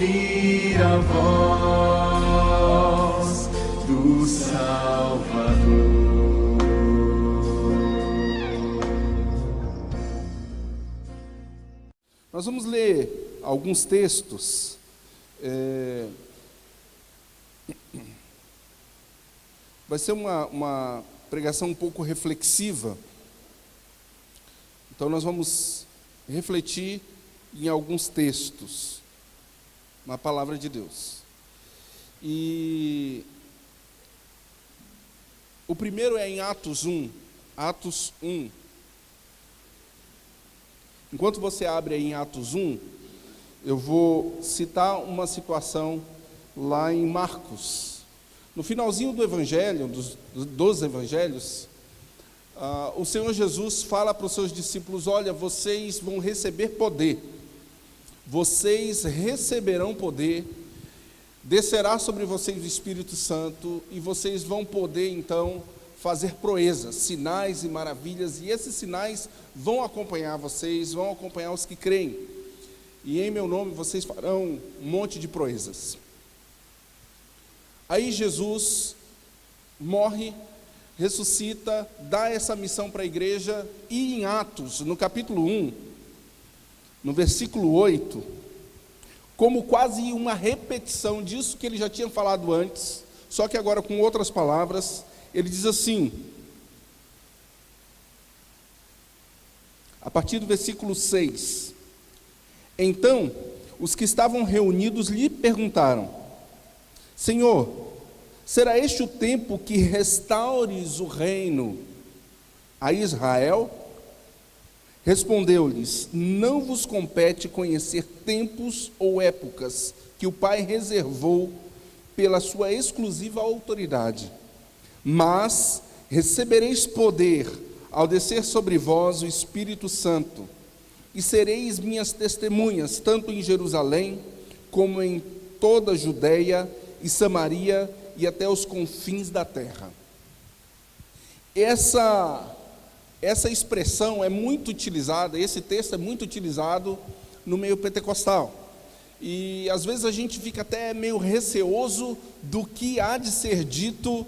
ouvir a voz do Salvador. Nós vamos ler alguns textos. Vai ser uma pregação um pouco reflexiva. Então nós vamos refletir em alguns textos, na palavra de Deus. E o primeiro é em Atos 1. Atos 1. Enquanto você abre aí em Atos 1, eu vou citar uma situação lá em Marcos. No finalzinho do Evangelho, dos Evangelhos, o Senhor Jesus fala para os seus discípulos: olha, vocês vão receber poder, vocês receberão poder, descerá sobre vocês o Espírito Santo, e vocês vão poder então fazer proezas, sinais e maravilhas, e esses sinais vão acompanhar vocês, vão acompanhar os que creem, e em meu nome vocês farão um monte de proezas. Aí Jesus morre, ressuscita, dá essa missão para a igreja, e em Atos, no capítulo 1, no versículo 8, como quase uma repetição disso que ele já tinha falado antes, só que agora com outras palavras, ele diz assim, a partir do versículo 6: então, os que estavam reunidos lhe perguntaram: Senhor, será este o tempo que restaures o reino a Israel? Respondeu-lhes: não vos compete conhecer tempos ou épocas que o Pai reservou pela sua exclusiva autoridade, mas recebereis poder ao descer sobre vós o Espírito Santo, e sereis minhas testemunhas, tanto em Jerusalém, como em toda a Judeia e Samaria, e até os confins da terra. Essa expressão é muito utilizada, esse texto é muito utilizado no meio pentecostal. E às vezes a gente fica até meio receoso do que há de ser dito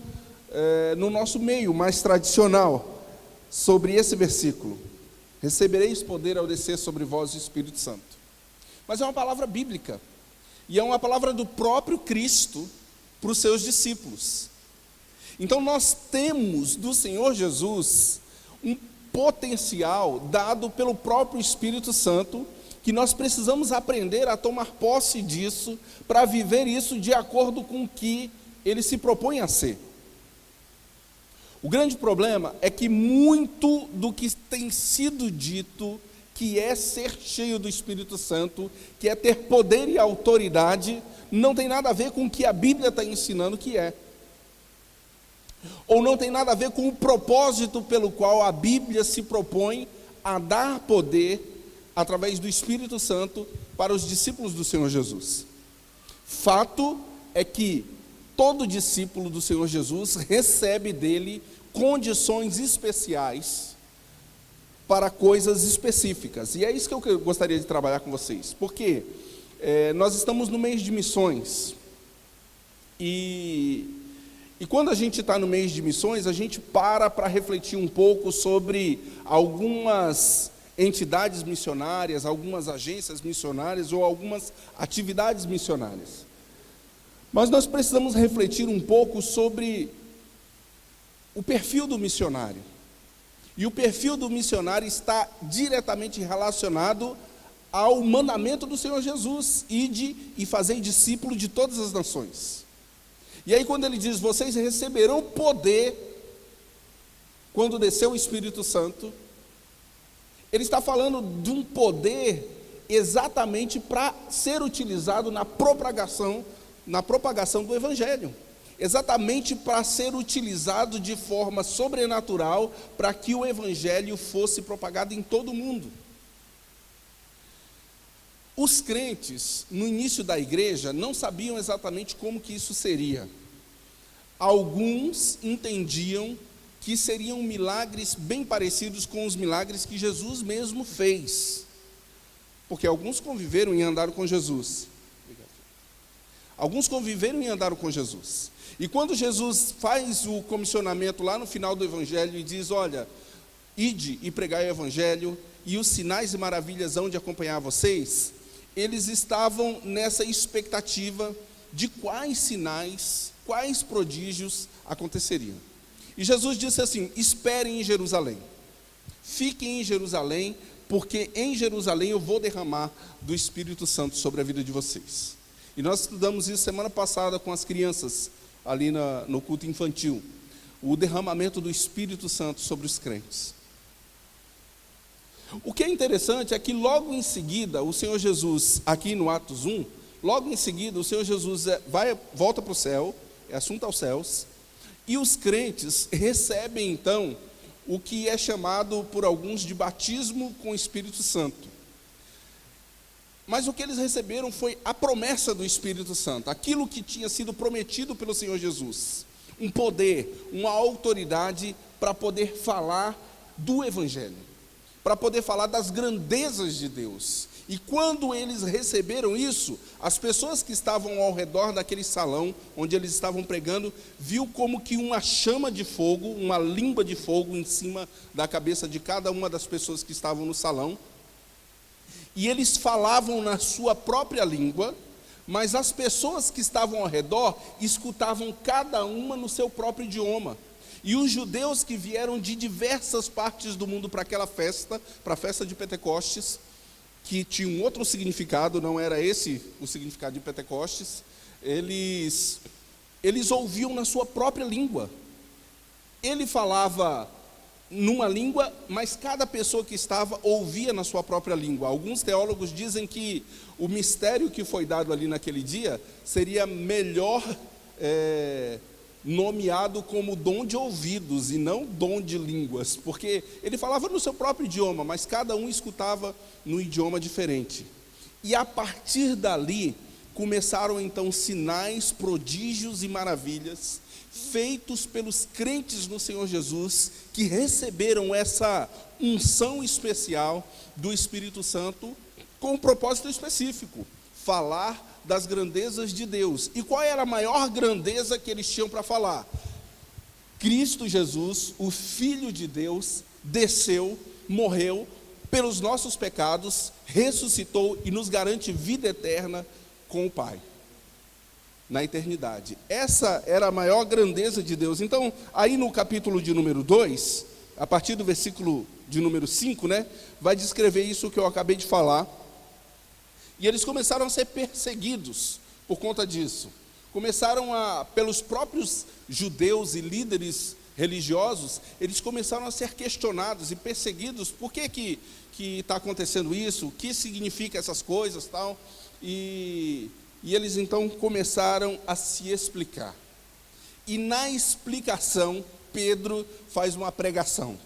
no nosso meio mais tradicional sobre esse versículo: recebereis poder ao descer sobre vós o Espírito Santo. Mas é uma palavra bíblica, e é uma palavra do próprio Cristo para os seus discípulos. Então nós temos do Senhor Jesus um potencial dado pelo próprio Espírito Santo, que nós precisamos aprender a tomar posse disso, para viver isso de acordo com o que ele se propõe a ser. O grande problema é que muito do que tem sido dito, que é ser cheio do Espírito Santo, que é ter poder e autoridade, não tem nada a ver com o que a Bíblia está ensinando que é. Ou não tem nada a ver com o propósito pelo qual a Bíblia se propõe a dar poder, através do Espírito Santo, para os discípulos do Senhor Jesus. Fato é que todo discípulo do Senhor Jesus recebe dele condições especiais para coisas específicas. E é isso que eu gostaria de trabalhar com vocês. Porque nós estamos no mês de missões. E quando a gente está no mês de missões, a gente para refletir um pouco sobre algumas entidades missionárias, algumas agências missionárias ou algumas atividades missionárias. Mas nós precisamos refletir um pouco sobre o perfil do missionário. E o perfil do missionário está diretamente relacionado ao mandamento do Senhor Jesus: ide e fazei discípulo de todas as nações. E aí quando ele diz: vocês receberão poder quando descer o Espírito Santo, ele está falando de um poder exatamente para ser utilizado na propagação do Evangelho, exatamente para ser utilizado de forma sobrenatural, para que o Evangelho fosse propagado em todo o mundo. Os crentes, no início da igreja, não sabiam exatamente como que isso seria. Alguns entendiam que seriam milagres bem parecidos com os milagres que Jesus mesmo fez, porque alguns conviveram e andaram com Jesus. Alguns conviveram e andaram com Jesus. E quando Jesus faz o comissionamento lá no final do Evangelho e diz, olha, ide e pregai o Evangelho, e os sinais e maravilhas hão de acompanhar vocês, eles estavam nessa expectativa de quais sinais, quais prodígios aconteceriam. E Jesus disse assim, esperem em Jerusalém, fiquem em Jerusalém, porque em Jerusalém eu vou derramar do Espírito Santo sobre a vida de vocês. E nós estudamos isso semana passada com as crianças, ali no culto infantil, o derramamento do Espírito Santo sobre os crentes. O que é interessante é que logo em seguida, o Senhor Jesus, aqui no Atos 1, logo em seguida o Senhor Jesus volta para o céu, é assunto aos céus, e os crentes recebem então o que é chamado por alguns de batismo com o Espírito Santo. Mas o que eles receberam foi a promessa do Espírito Santo, aquilo que tinha sido prometido pelo Senhor Jesus, um poder, uma autoridade para poder falar do Evangelho, para poder falar das grandezas de Deus. E quando eles receberam isso, as pessoas que estavam ao redor daquele salão, onde eles estavam pregando, viu como que uma chama de fogo, uma língua de fogo em cima da cabeça de cada uma das pessoas que estavam no salão, e eles falavam na sua própria língua, mas as pessoas que estavam ao redor escutavam cada uma no seu próprio idioma. E os judeus que vieram de diversas partes do mundo para aquela festa, para a festa de Pentecostes, que tinha um outro significado, não era esse o significado de Pentecostes, eles ouviam na sua própria língua. Ele falava numa língua, mas cada pessoa que estava ouvia na sua própria língua. Alguns teólogos dizem que o mistério que foi dado ali naquele dia seria melhor nomeado como dom de ouvidos e não dom de línguas, porque ele falava no seu próprio idioma, mas cada um escutava num idioma diferente. E a partir dali começaram então sinais, prodígios e maravilhas feitos pelos crentes no Senhor Jesus, que receberam essa unção especial do Espírito Santo com um propósito específico: falar das grandezas de Deus. E qual era a maior grandeza que eles tinham para falar? Cristo Jesus, o Filho de Deus, desceu, morreu pelos nossos pecados, ressuscitou e nos garante vida eterna com o Pai, na eternidade. Essa era a maior grandeza de Deus. Então, aí no capítulo de número 2, a partir do versículo de número 5, vai descrever isso que eu acabei de falar. E eles começaram a ser perseguidos por conta disso. Pelos próprios judeus e líderes religiosos, eles começaram a ser questionados e perseguidos. Por que está acontecendo isso? O que significa essas coisas, tal? E eles então começaram a se explicar. E na explicação, Pedro faz uma pregação.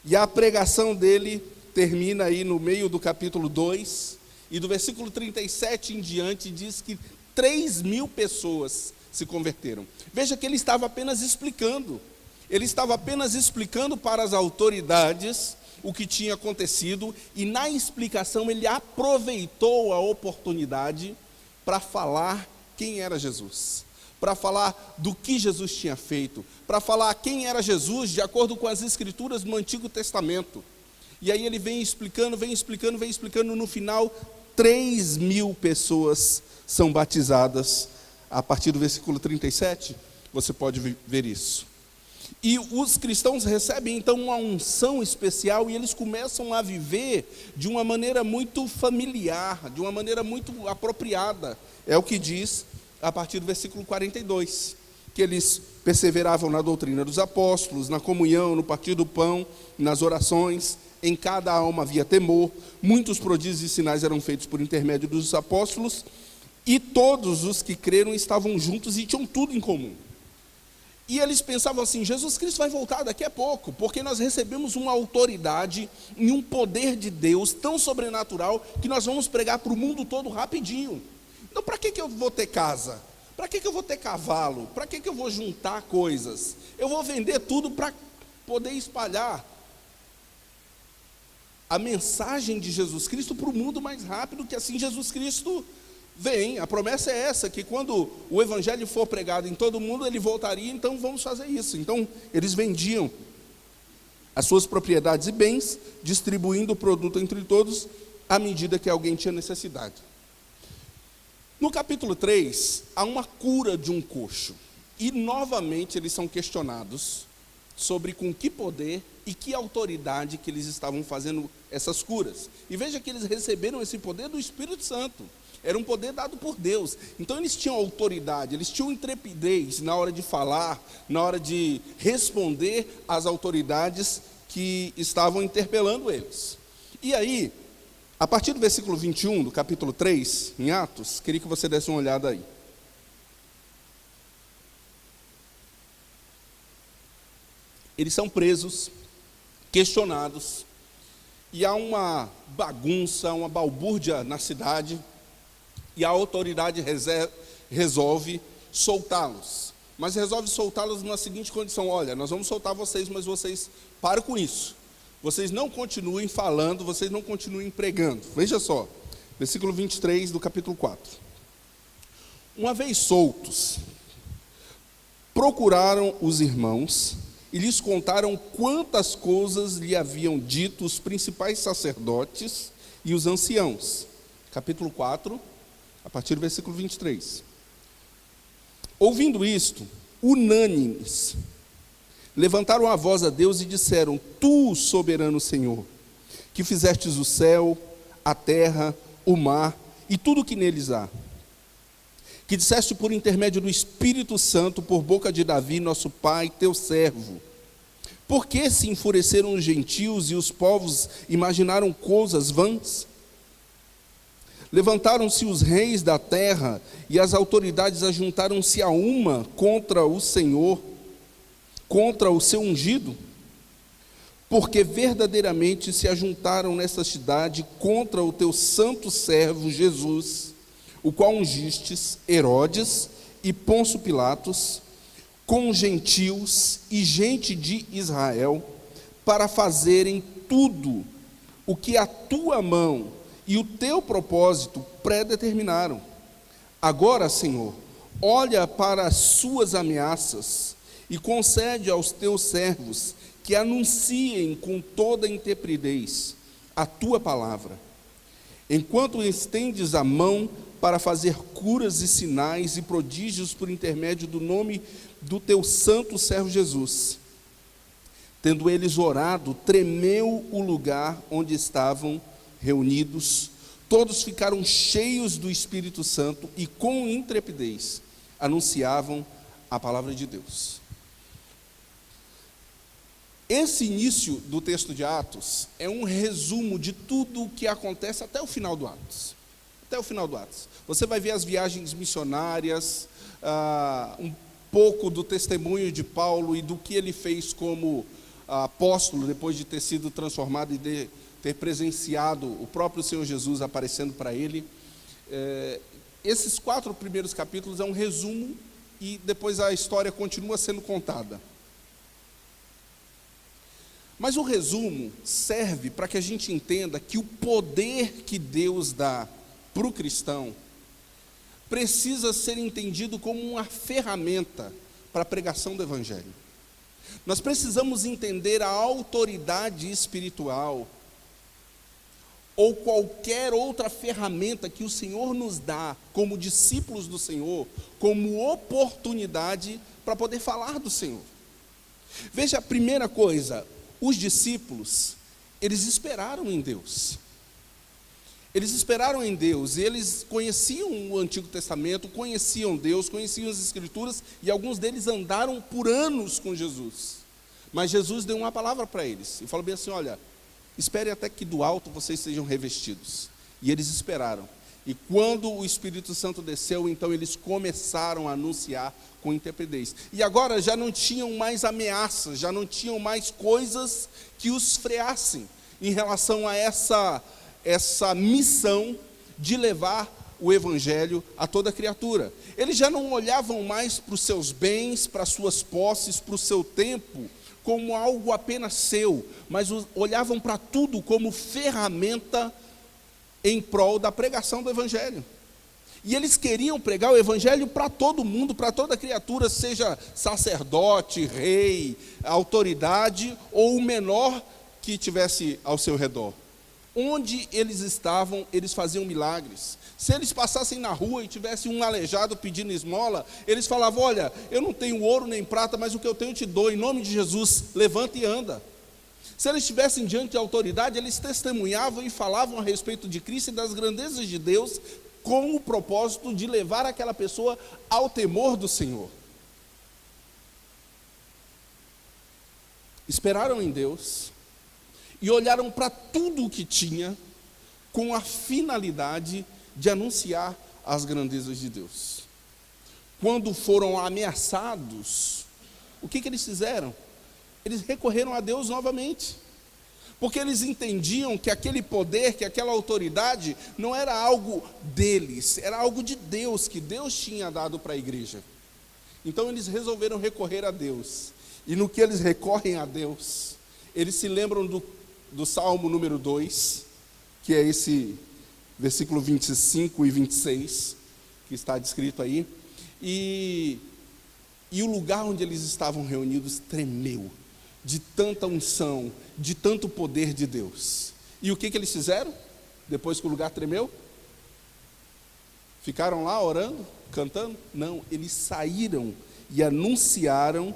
E a pregação dele termina aí no meio do capítulo 2, e do versículo 37 em diante diz que 3.000 pessoas se converteram. Veja que ele estava apenas explicando. Ele estava apenas explicando para as autoridades o que tinha acontecido, e na explicação ele aproveitou a oportunidade para falar quem era Jesus, para falar do que Jesus tinha feito, para falar quem era Jesus de acordo com as escrituras do Antigo Testamento. E aí ele vem explicando, no final 3.000 pessoas são batizadas. A partir do versículo 37, você pode ver isso. E os cristãos recebem então uma unção especial, e eles começam a viver de uma maneira muito familiar, de uma maneira muito apropriada. É o que diz a partir do versículo 42, que eles perseveravam na doutrina dos apóstolos, na comunhão, no partir do pão, nas orações. Em cada alma havia temor, muitos prodígios e sinais eram feitos por intermédio dos apóstolos, e todos os que creram estavam juntos e tinham tudo em comum. E eles pensavam assim: Jesus Cristo vai voltar daqui a pouco, porque nós recebemos uma autoridade e um poder de Deus tão sobrenatural que nós vamos pregar para o mundo todo rapidinho. Então, para que eu vou ter casa? Para que eu vou ter cavalo? Para que eu vou juntar coisas? Eu vou vender tudo para poder espalhar a mensagem de Jesus Cristo para o mundo mais rápido, que assim Jesus Cristo vem, a promessa é essa, que quando o evangelho for pregado em todo mundo, ele voltaria, então vamos fazer isso. Então, eles vendiam as suas propriedades e bens, distribuindo o produto entre todos, à medida que alguém tinha necessidade. No capítulo 3, há uma cura de um coxo, e novamente eles são questionados sobre com que poder e que autoridade que eles estavam fazendo essas curas. E veja que eles receberam esse poder do Espírito Santo. Era um poder dado por Deus. Então eles tinham autoridade, eles tinham intrepidez na hora de falar, na hora de responder às autoridades que estavam interpelando eles. E aí, a partir do versículo 21 do capítulo 3, em Atos, queria que você desse uma olhada aí. Eles são presos, questionados, e há uma bagunça, uma balbúrdia na cidade, e a autoridade resolve soltá-los. Mas resolve soltá-los na seguinte condição: olha, nós vamos soltar vocês, mas vocês param com isso. Vocês não continuem falando, vocês não continuem pregando. Veja só, versículo 23 do capítulo 4. Uma vez soltos, procuraram os irmãos e lhes contaram quantas coisas lhe haviam dito os principais sacerdotes e os anciãos. Capítulo 4, a partir do versículo 23. Ouvindo isto, unânimes, levantaram a voz a Deus e disseram: Tu, soberano Senhor, que fizestes o céu, a terra, o mar e tudo o que neles há, que disseste por intermédio do Espírito Santo, por boca de Davi, nosso pai, teu servo, por que se enfureceram os gentios e os povos imaginaram coisas vãs? Levantaram-se os reis da terra e as autoridades ajuntaram-se a uma contra o Senhor, contra o seu ungido, porque verdadeiramente se ajuntaram nesta cidade contra o teu santo servo Jesus, o qual ungistes Herodes e Pôncio Pilatos, com gentios e gente de Israel, para fazerem tudo o que a tua mão e o teu propósito predeterminaram. Agora, Senhor, olha para as suas ameaças e concede aos teus servos que anunciem com toda intrepidez a tua palavra, enquanto estendes a mão para fazer curas e sinais e prodígios por intermédio do nome do teu santo servo Jesus. Tendo eles orado, tremeu o lugar onde estavam reunidos, todos ficaram cheios do Espírito Santo e com intrepidez anunciavam a palavra de Deus. Esse início do texto de Atos é um resumo de tudo o que acontece até o final do Atos. Até o final do Atos. Você vai ver as viagens missionárias, um pouco do testemunho de Paulo e do que ele fez como apóstolo, depois de ter sido transformado e de ter presenciado o próprio Senhor Jesus aparecendo para ele. Esses 4 primeiros capítulos é um resumo e depois a história continua sendo contada. Mas o resumo serve para que a gente entenda que o poder que Deus dá para o cristão precisa ser entendido como uma ferramenta para a pregação do Evangelho. Nós precisamos entender a autoridade espiritual ou qualquer outra ferramenta que o Senhor nos dá como discípulos do Senhor, como oportunidade para poder falar do Senhor. Veja a primeira coisa: os discípulos, eles esperaram em Deus. Eles esperaram em Deus, e eles conheciam o Antigo Testamento, conheciam Deus, conheciam as Escrituras, e alguns deles andaram por anos com Jesus. Mas Jesus deu uma palavra para eles, e falou bem assim: olha, espere até que do alto vocês sejam revestidos. E eles esperaram. E quando o Espírito Santo desceu, então eles começaram a anunciar com intrepidez. E agora já não tinham mais ameaças, já não tinham mais coisas que os freassem em relação a essa missão de levar o Evangelho a toda criatura. Eles já não olhavam mais para os seus bens, para as suas posses, para o seu tempo, como algo apenas seu, mas olhavam para tudo como ferramenta em prol da pregação do Evangelho. E eles queriam pregar o evangelho para todo mundo, para toda criatura, seja sacerdote, rei, autoridade ou o menor que tivesse ao seu redor. Onde eles estavam, eles faziam milagres. Se eles passassem na rua e tivessem um aleijado pedindo esmola, eles falavam: olha, eu não tenho ouro nem prata, mas o que eu tenho eu te dou, em nome de Jesus, levanta e anda. Se eles estivessem diante de autoridade, eles testemunhavam e falavam a respeito de Cristo e das grandezas de Deus, com o propósito de levar aquela pessoa ao temor do Senhor. Esperaram em Deus e olharam para tudo o que tinha com a finalidade de anunciar as grandezas de Deus. Quando foram ameaçados, o que eles fizeram? Eles recorreram a Deus novamente, porque eles entendiam que aquele poder, que aquela autoridade não era algo deles, era algo de Deus, que Deus tinha dado para a igreja. Então eles resolveram recorrer a Deus, e no que eles recorrem a Deus, eles se lembram do Salmo número 2, que é esse versículo 25 e 26, que está descrito aí, e o lugar onde eles estavam reunidos tremeu, de tanta unção, de tanto poder de Deus. E o que eles fizeram? Depois que o lugar tremeu? Ficaram lá orando, cantando? Não, eles saíram e anunciaram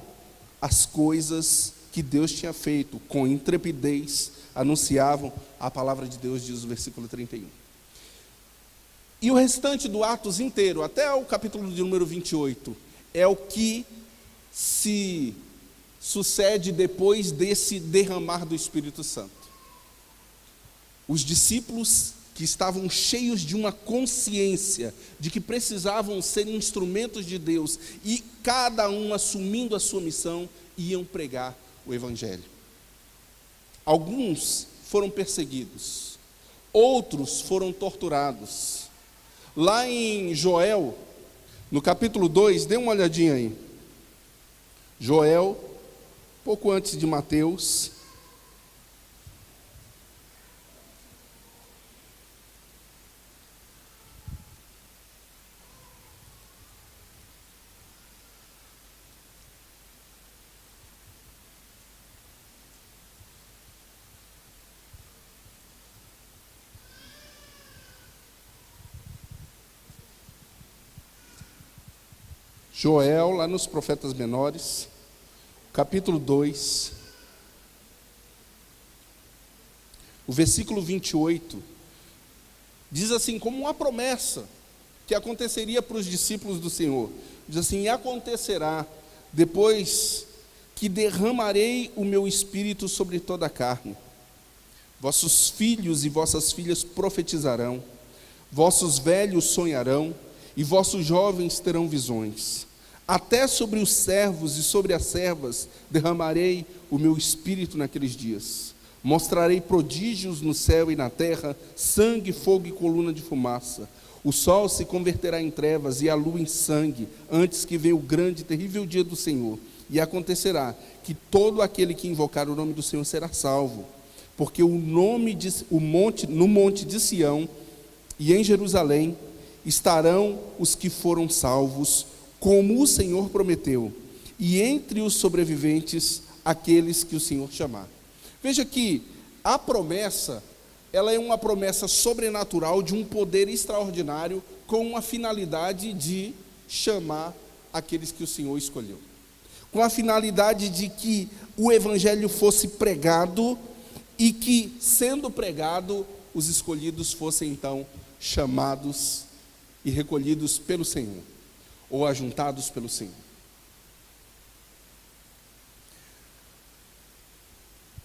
as coisas que Deus tinha feito, com intrepidez, anunciavam a palavra de Deus, diz o versículo 31. E o restante do Atos inteiro, até o capítulo de número 28, é o que se sucede depois desse derramar do Espírito Santo. Os discípulos, que estavam cheios de uma consciência de que precisavam ser instrumentos de Deus, e cada um assumindo a sua missão, iam pregar o Evangelho. Alguns foram perseguidos, outros foram torturados. Lá em Joel, no capítulo 2, dê uma olhadinha aí. Joel, pouco antes de Mateus. Joel, lá nos profetas menores, capítulo 2, o versículo 28, diz assim, como uma promessa que aconteceria para os discípulos do Senhor. Diz assim: e acontecerá depois que derramarei o meu espírito sobre toda a carne. Vossos filhos e vossas filhas profetizarão, vossos velhos sonharão, e vossos jovens terão visões. Até sobre os servos e sobre as servas derramarei o meu espírito naqueles dias. Mostrarei prodígios no céu e na terra, sangue, fogo e coluna de fumaça. O sol se converterá em trevas e a lua em sangue, antes que venha o grande e terrível dia do Senhor. E acontecerá que todo aquele que invocar o nome do Senhor será salvo, porque no monte de Sião e em Jerusalém estarão os que foram salvos, como o Senhor prometeu, e entre os sobreviventes, aqueles que o Senhor chamar. Veja que a promessa, ela é uma promessa sobrenatural de um poder extraordinário, com uma finalidade de chamar aqueles que o Senhor escolheu, com a finalidade de que o Evangelho fosse pregado, e que, sendo pregado, os escolhidos fossem então chamados e recolhidos pelo Senhor, ou ajuntados pelo Senhor.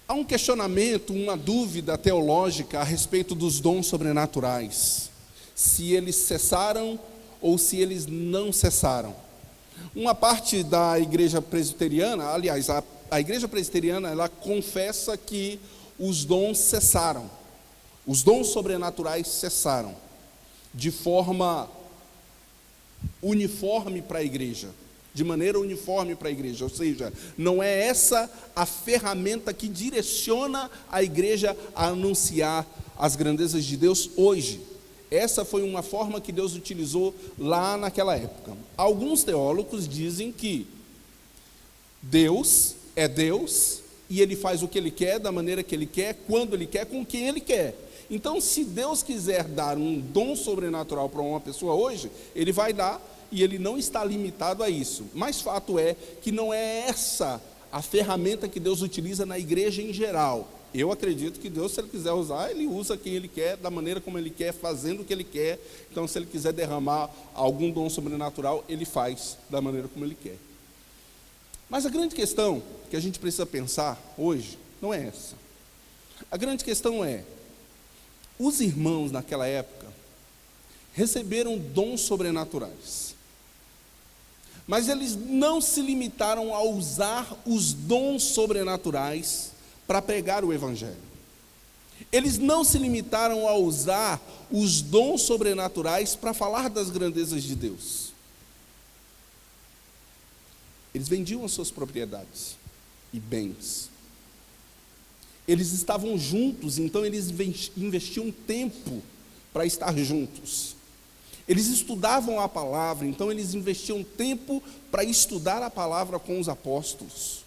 Há um questionamento, uma dúvida teológica a respeito dos dons sobrenaturais, se eles cessaram ou se eles não cessaram. Uma parte da igreja presbiteriana, aliás, a igreja presbiteriana, ela confessa que os dons cessaram, os dons sobrenaturais cessaram, de forma uniforme para a igreja, de maneira uniforme para a igreja, ou seja, não é essa a ferramenta que direciona a igreja a anunciar as grandezas de Deus hoje. Essa foi uma forma que Deus utilizou lá naquela época. Alguns teólogos dizem que Deus é Deus e Ele faz o que Ele quer, da maneira que Ele quer, quando Ele quer, com quem Ele quer. Então, se Deus quiser dar um dom sobrenatural para uma pessoa hoje, Ele vai dar e Ele não está limitado a isso. Mas fato é que não é essa a ferramenta que Deus utiliza na igreja em geral. Eu acredito que Deus, se Ele quiser usar, Ele usa quem Ele quer, da maneira como Ele quer, fazendo o que Ele quer. Então, se Ele quiser derramar algum dom sobrenatural, Ele faz da maneira como Ele quer. Mas a grande questão que a gente precisa pensar hoje não é essa. A grande questão é, os irmãos naquela época receberam dons sobrenaturais, mas eles não se limitaram a usar os dons sobrenaturais para pregar o Evangelho. Eles não se limitaram a usar os dons sobrenaturais para falar das grandezas de Deus. Eles vendiam as suas propriedades e bens. Eles estavam juntos, então eles investiam tempo para estar juntos. Eles estudavam a palavra, então eles investiam tempo para estudar a palavra com os apóstolos,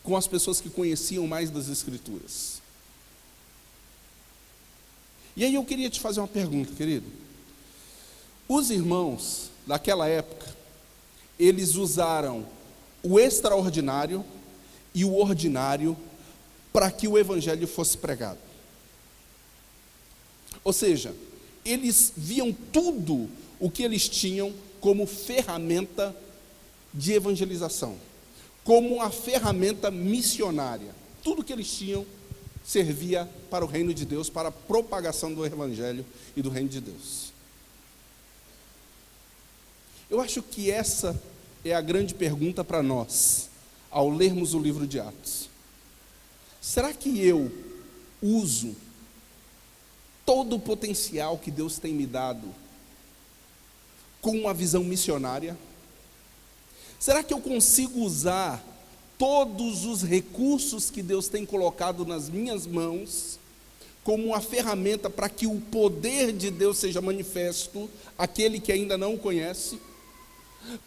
com as pessoas que conheciam mais das Escrituras. E aí eu queria te fazer uma pergunta, querido. Os irmãos daquela época, eles usaram o extraordinário e o ordinário para que o Evangelho fosse pregado. Ou seja, eles viam tudo o que eles tinham como ferramenta de evangelização, como uma ferramenta missionária. Tudo que eles tinham servia para o reino de Deus, para a propagação do Evangelho e do reino de Deus. Eu acho que essa é a grande pergunta para nós, ao lermos o livro de Atos. Será que eu uso todo o potencial que Deus tem me dado com uma visão missionária? Será que eu consigo usar todos os recursos que Deus tem colocado nas minhas mãos como uma ferramenta para que o poder de Deus seja manifesto àquele que ainda não o conhece?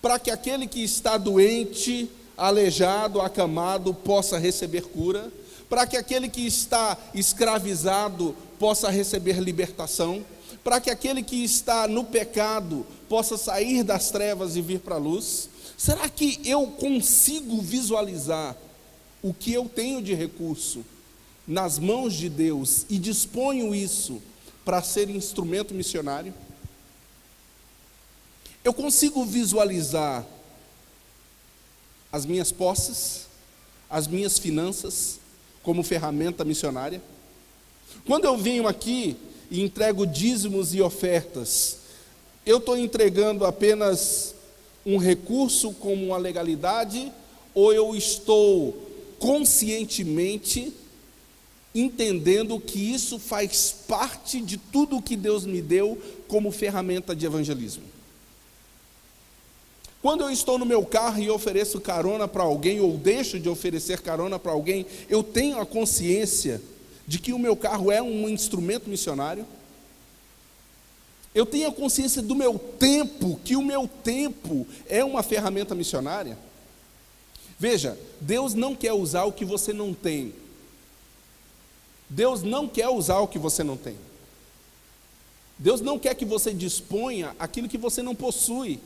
Para que aquele que está doente, aleijado, acamado, possa receber cura? Para que aquele que está escravizado possa receber libertação? Para que aquele que está no pecado possa sair das trevas e vir para a luz? Será que eu consigo visualizar o que eu tenho de recurso nas mãos de Deus e disponho isso para ser instrumento missionário? Eu consigo visualizar as minhas posses, as minhas finanças como ferramenta missionária? Quando eu venho aqui e entrego dízimos e ofertas, eu estou entregando apenas um recurso como uma legalidade, ou eu estou conscientemente entendendo que isso faz parte de tudo o que Deus me deu como ferramenta de evangelismo? Quando eu estou no meu carro e ofereço carona para alguém, ou deixo de oferecer carona para alguém, eu tenho a consciência de que o meu carro é um instrumento missionário? Eu tenho a consciência do meu tempo, que o meu tempo é uma ferramenta missionária? Veja, Deus não quer usar o que você não tem. Deus não quer usar o que você não tem. Deus não quer que você disponha aquilo que você não possui.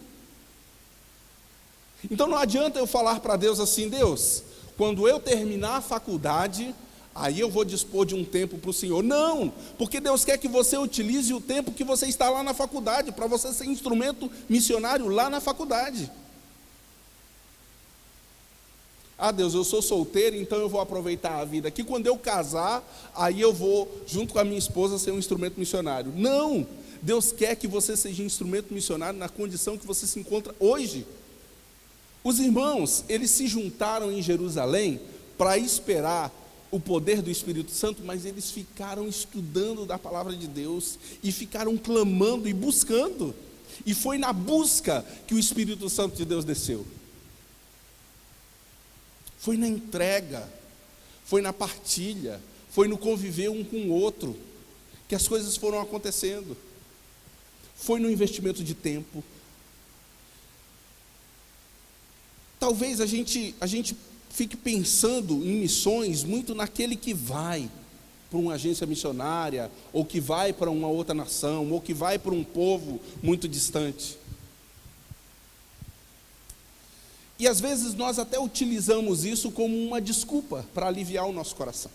Então não adianta eu falar para Deus assim: Deus, quando eu terminar a faculdade, aí eu vou dispor de um tempo para o Senhor. Não, porque Deus quer que você utilize o tempo que você está lá na faculdade, para você ser instrumento missionário lá na faculdade. Ah, Deus, eu sou solteiro, então eu vou aproveitar a vida aqui. Quando eu casar, aí eu vou, junto com a minha esposa, ser um instrumento missionário. Não, Deus quer que você seja instrumento missionário na condição que você se encontra hoje. Os irmãos, eles se juntaram em Jerusalém para esperar o poder do Espírito Santo, mas eles ficaram estudando da palavra de Deus e ficaram clamando e buscando. E foi na busca que o Espírito Santo de Deus desceu. Foi na entrega, foi na partilha, foi no conviver um com o outro, que as coisas foram acontecendo. foi no investimento de tempo. Talvez a gente fique pensando em missões muito naquele que vai para uma agência missionária, ou que vai para uma outra nação, ou que vai para um povo muito distante. E às vezes nós até utilizamos isso como uma desculpa para aliviar o nosso coração.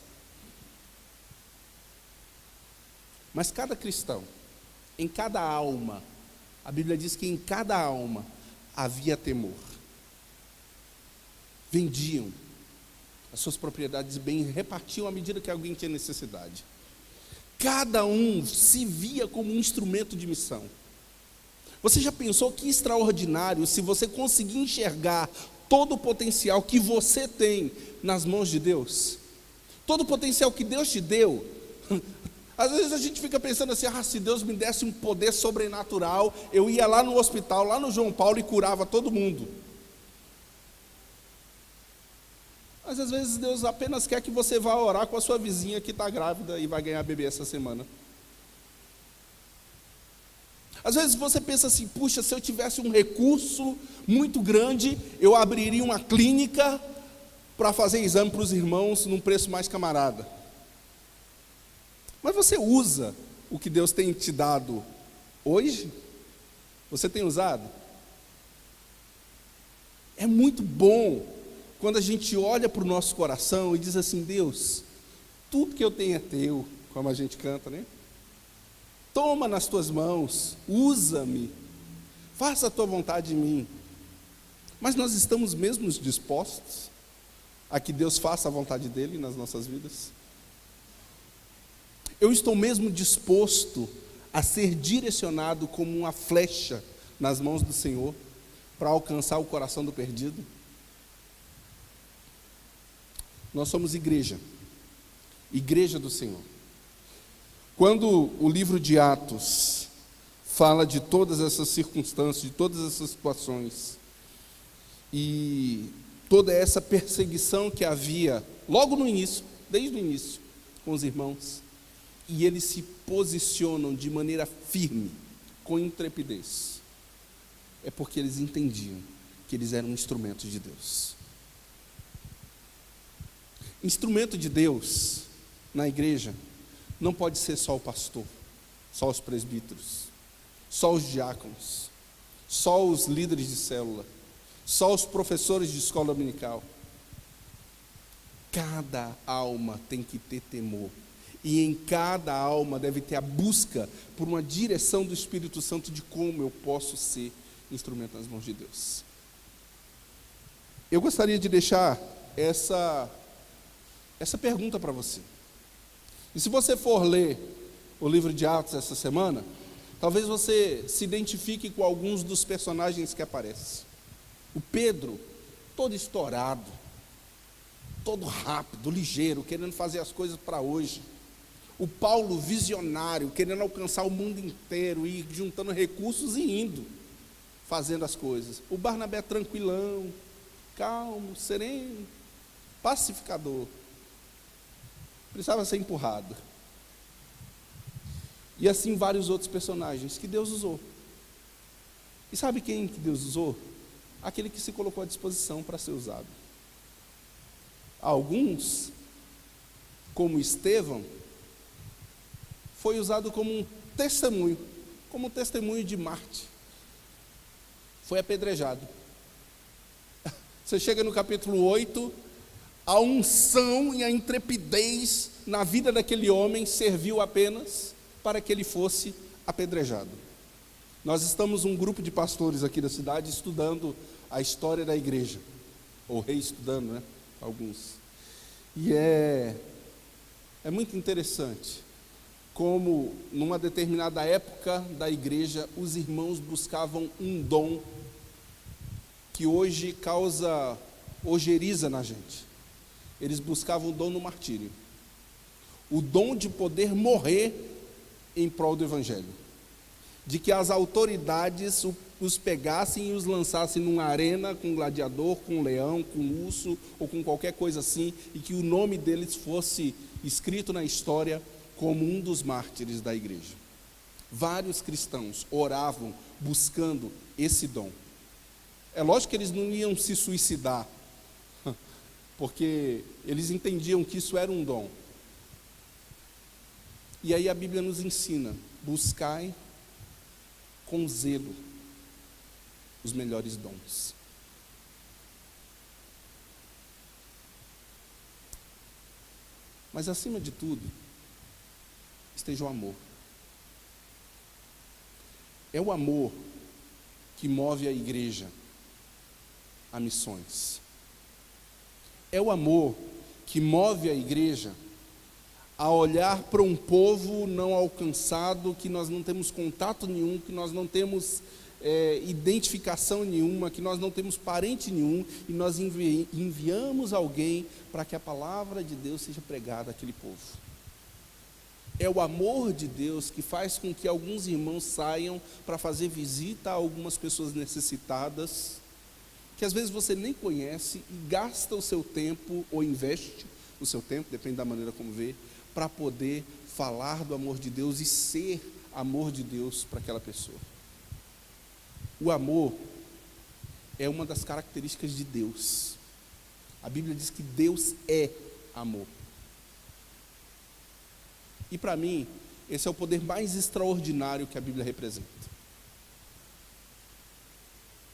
Mas cada cristão, em cada alma, a Bíblia diz que em cada alma havia temor. Vendiam as suas propriedades e bens, repartiam à medida que alguém tinha necessidade. Cada um se via como um instrumento de missão. Você já pensou que extraordinário se você conseguir enxergar todo o potencial que você tem nas mãos de Deus? Todo o potencial que Deus te deu. Às vezes a gente fica pensando assim, se Deus me desse um poder sobrenatural, eu ia lá no hospital, lá no João Paulo, e curava todo mundo. Mas às vezes Deus apenas quer que você vá orar com a sua vizinha que está grávida e vai ganhar bebê essa semana. Às vezes você pensa assim, puxa, se eu tivesse um recurso muito grande, eu abriria uma clínica para fazer exame para os irmãos num preço mais camarada. Mas você usa o que Deus tem te dado hoje? Você tem usado? É muito bom quando a gente olha para o nosso coração e diz assim, Deus, tudo que eu tenho é teu, como a gente canta, né? Toma nas tuas mãos, usa-me, faça a tua vontade em mim. Mas nós estamos mesmo dispostos a que Deus faça a vontade dele nas nossas vidas? Eu estou mesmo disposto a ser direcionado como uma flecha nas mãos do Senhor para alcançar o coração do perdido? Nós somos igreja do Senhor. Quando o livro de Atos fala de todas essas circunstâncias, de todas essas situações, e toda essa perseguição que havia logo no início, desde o início, com os irmãos, e eles se posicionam de maneira firme, com intrepidez, é porque eles entendiam que eles eram instrumentos de Deus. Instrumento de Deus na igreja não pode ser só o pastor, só os presbíteros, só os diáconos, só os líderes de célula, só os professores de escola dominical. Cada alma tem que ter temor, e em cada alma deve ter a busca por uma direção do Espírito Santo de como eu posso ser instrumento nas mãos de Deus. Eu gostaria de deixar essa pergunta para você. E se você for ler o livro de Atos essa semana, talvez você se identifique com alguns dos personagens que aparecem. O Pedro, todo estourado, todo rápido, ligeiro, querendo fazer as coisas para hoje. O Paulo, visionário, querendo alcançar o mundo inteiro, e juntando recursos e indo, fazendo as coisas. O Barnabé, tranquilão, calmo, sereno, pacificador. Precisava ser empurrado. E assim vários outros personagens que Deus usou. E sabe quem que Deus usou? Aquele que se colocou à disposição para ser usado. Alguns, como Estevão, foi usado como um testemunho de Marte. Foi apedrejado. Você chega no capítulo 8, a unção e a intrepidez na vida daquele homem serviu apenas para que ele fosse apedrejado. Nós estamos um grupo de pastores aqui da cidade estudando a história da igreja, ou reestudando, né? Alguns. E é muito interessante como numa determinada época da igreja os irmãos buscavam um dom que hoje causa ojeriza na gente. Eles buscavam o dom no martírio, o dom de poder morrer em prol do evangelho, de que as autoridades os pegassem e os lançassem numa arena com um gladiador, com um leão, com um urso ou com qualquer coisa assim, e que o nome deles fosse escrito na história como um dos mártires da igreja. Vários cristãos oravam buscando esse dom. É lógico que eles não iam se suicidar, porque eles entendiam que isso era um dom. E aí a Bíblia nos ensina: buscai com zelo os melhores dons. Mas acima de tudo, esteja o amor. É o amor que move a igreja a missões. É o amor que move a igreja a olhar para um povo não alcançado, que nós não temos contato nenhum, que nós não temos identificação nenhuma, que nós não temos parente nenhum, e nós enviamos alguém para que a palavra de Deus seja pregada àquele povo. É o amor de Deus que faz com que alguns irmãos saiam para fazer visita a algumas pessoas necessitadas, que às vezes você nem conhece, e gasta o seu tempo, ou investe o seu tempo, depende da maneira como vê, para poder falar do amor de Deus e ser amor de Deus para aquela pessoa. O amor é uma das características de Deus. A Bíblia diz que Deus é amor. E para mim, esse é o poder mais extraordinário que a Bíblia representa.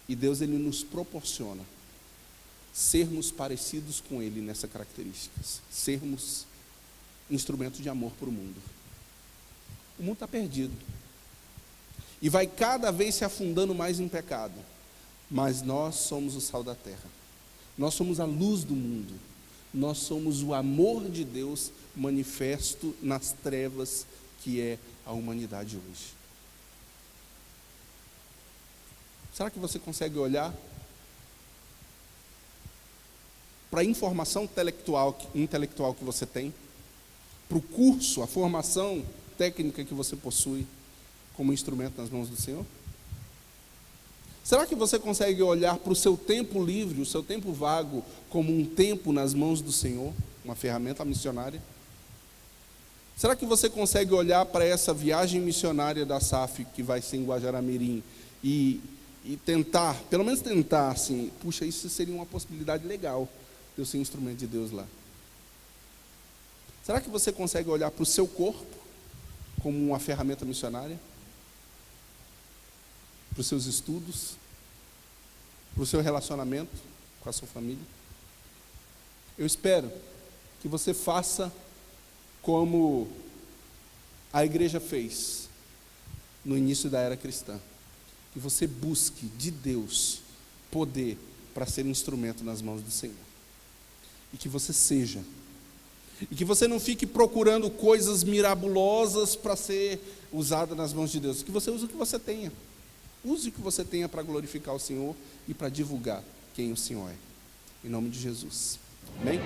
E Deus, Ele nos proporciona sermos parecidos com Ele nessa característica. Sermos instrumentos de amor para o mundo. O mundo está perdido. E vai cada vez se afundando mais em pecado. Mas nós somos o sal da terra. Nós somos a luz do mundo. Nós somos o amor de Deus manifesto nas trevas que é a humanidade hoje. Será que você consegue olhar para a informação intelectual que você tem, para o curso, a formação técnica que você possui, como instrumento nas mãos do Senhor? Será que você consegue olhar para o seu tempo livre, o seu tempo vago, como um tempo nas mãos do Senhor, uma ferramenta missionária? Será que você consegue olhar para essa viagem missionária da SAF, que vai ser em Guajará-Mirim, e tentar, pelo menos tentar, assim, puxa, isso seria uma possibilidade legal, de eu ser instrumento de Deus lá? Será que você consegue olhar para o seu corpo, como uma ferramenta missionária? Para os seus estudos, para o seu relacionamento com a sua família? Eu espero que você faça como a igreja fez no início da era cristã, que você busque de Deus poder para ser instrumento nas mãos do Senhor, e que você seja, e que você não fique procurando coisas mirabolosas para ser usada nas mãos de Deus, que você use o que você tenha. Use o que você tenha para glorificar o Senhor e para divulgar quem o Senhor é. Em nome de Jesus. Amém?